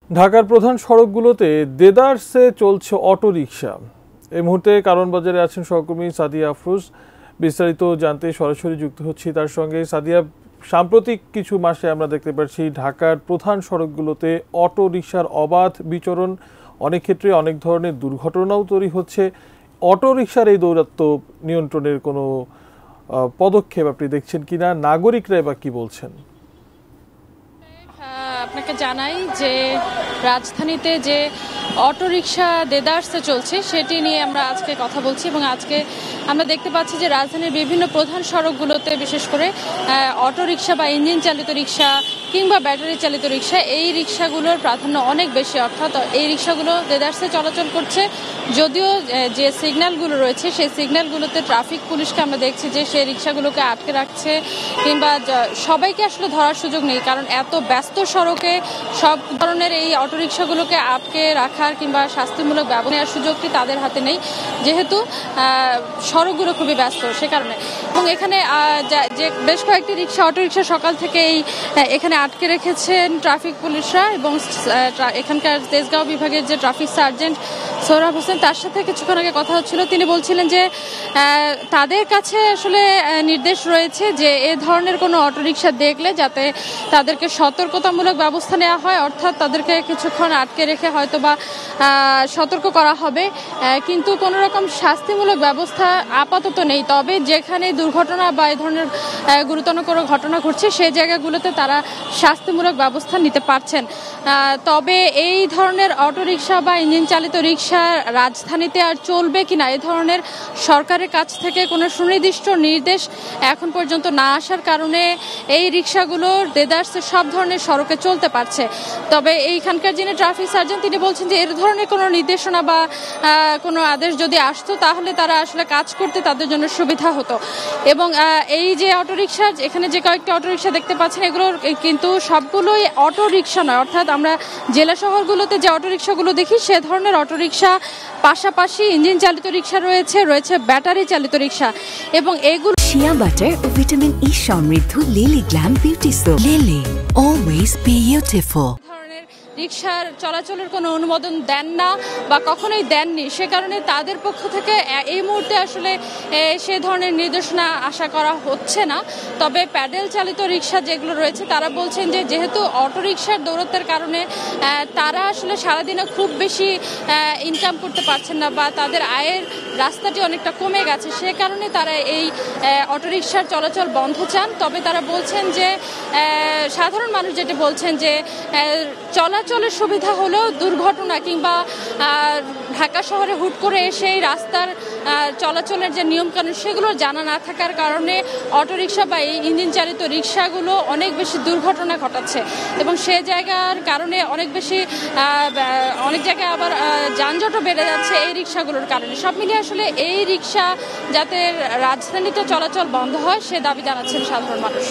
ঢাকার প্রধান সড়কগুলোতে দেদারসে চলছে অটোরিকশা। এই মুহূর্তে কারণ বাজারে আছেন সহকর্মী সাদিয়া আফরোজ। বিস্তারিত জানতে সরাসরি যুক্ত হচ্ছি তার সঙ্গে। সাদিয়া, সাম্প্রতিক কিছু মাসে আমরা দেখতে পাচ্ছি ঢাকার প্রধান সড়কগুলোতে অটোরিকশার অবাধ বিচরণ, অনেক ক্ষেত্রে অনেক ধরনের দুর্ঘটনাও তৈরি হচ্ছে। অটোরিকশার এই দৌরাত্ম্য নিয়ন্ত্রণের কোনো পদক্ষেপ আপনি দেখছেন কিনা? নাগরিকরা বা কি বলছেন? আপনাকে জানাই যে রাজধানীতে যে অটোরিকশা দেদারসে চলছে সেটি নিয়ে আমরা আজকে কথা বলছি এবং আজকে আমরা দেখতে পাচ্ছি যে রাজধানীর বিভিন্ন প্রধান সড়কগুলোতে বিশেষ করে অটোরিকশা বা ইঞ্জিন চালিত রিকশা কিংবা ব্যাটারি চালিত রিকশা, এই রিকশাগুলোর প্রাধান্য অনেক বেশি। অর্থাৎ এই রিকশাগুলো দেদারসে চলাচল করছে, যদিও যে সিগন্যালগুলো রয়েছে সেই সিগন্যালগুলোতে ট্রাফিক পুলিশকে আমরা দেখছি যে সেই রিকশাগুলোকে আটকে রাখছে, কিংবা সবাইকে আসলে ধরার সুযোগ নেই, কারণ এত ব্যস্ত সড়কে সব ধরনের এই অটোরিকশাগুলোকে আটকে রাখার কিংবা শাস্তিমূলক ব্যবস্থা নেওয়ার সুযোগটি তাদের হাতে নেই, যেহেতু সড়কগুলো খুবই ব্যস্ত সে কারণে। এবং এখানে যে বেশ কয়েকটি অটোরিকশা সকাল থেকেই এখানে আটকে রেখেছেন ট্রাফিক পুলিশরা, এবং এখানকার তেজগাঁও বিভাগের যে ট্রাফিক সার্জেন্ট সোহরাব হোসেন, তার সাথে কিছুক্ষণ আগে কথা হচ্ছিল। তিনি বলছিলেন যে তাদের কাছে আসলে নির্দেশ রয়েছে যে এ ধরনের কোনো অটোরিকশা দেখলে যাতে তাদেরকে সতর্কতামূলক ব্যবস্থা নেওয়া হয়, অর্থাৎ তাদেরকে কিছুক্ষণ আটকে রেখে হয়তো বা সতর্ক করা হবে, কিন্তু কোনো রকম শাস্তিমূলক ব্যবস্থা আপাতত নেই। তবে যেখানে দুর্ঘটনা বা এই ধরনের গুরুতর কোনো ঘটনা ঘটছে সেই জায়গাগুলোতে তারা শাস্তিমূলক ব্যবস্থা নিতে পারছেন। তবে এই ধরনের অটোরিকশা বা ইঞ্জিন চালিত রিকশা রাজধানীতে আর চলবে কিনা, এ ধরনের সরকারের কাছ থেকে কোনো সুনির্দিষ্ট নির্দেশ এখন পর্যন্ত না আসার কারণে এই রিকশাগুলো দেদারসে সব ধরনের সড়কে চলতে পারছে। তবে এইখানকার যিনি ট্রাফিক সার্জেন্ট তিনি বলছেন যে এর ধরনের কোনো নির্দেশনা বা কোনো আদেশ যদি আসতো তাহলে তারা আসলে কাজ করতে তাদের জন্য সুবিধা হতো। এবং এই যে অটোরিকশা, এখানে যে কয়েকটি অটোরিকশা দেখতে পাচ্ছেন এগুলোর কিন্তু সবগুলোই অটোরিকশা নয়, অর্থাৎ আমরা জেলা শহরগুলোতে যে অটোরিকশাগুলো দেখি সে ধরনের অটোরিকশা পাশাপাশি ইঞ্জিন চালিত রিকশা রয়েছে ব্যাটারি চালিত রিকশা, এবং এগুলো শিয়া বাটার ও ভিটামিন ই সমৃদ্ধ Lily glam beauty soap. Lily, always beautiful. রিকশার চলাচলের কোনো অনুমোদন দেন না বা কখনোই দেননি, সে কারণে তাদের পক্ষ থেকে এই মুহূর্তে আসলে সে ধরনের নির্দেশনা আশা করা হচ্ছে না। তবে প্যাডেল চালিত রিকশা যেগুলো রয়েছে তারা বলছেন যে যেহেতু অটোরিকশার দৌরত্বের কারণে তারা আসলে সারাদিনে খুব বেশি ইনকাম করতে পারছেন না বা তাদের আয়ের রাস্তাটি অনেকটা কমে গেছে, সে কারণে তারা এই অটোরিকশার চলাচল বন্ধ চান। তবে তারা বলছেন যে সাধারণ মানুষ যেটা বলছেন যে চলাচলের সুবিধা হলেও দুর্ঘটনা কিংবা ঢাকা শহরে হুট করে এসে রাস্তার চলাচলের যে নিয়মকানুন সেগুলো জানা না থাকার কারণে অটোরিকশা বা এই ইঞ্জিন চালিত রিকশাগুলো অনেক বেশি দুর্ঘটনা ঘটাচ্ছে, এবং সে জায়গার কারণে অনেক জায়গায় আবার যানজটও বেড়ে যাচ্ছে এই রিকশাগুলোর কারণে। সব মিলিয়ে আসলে এই রিকশা যাতে রাজধানীতে চলাচল বন্ধ হয় সে দাবি জানাচ্ছেন সাধারণ মানুষ।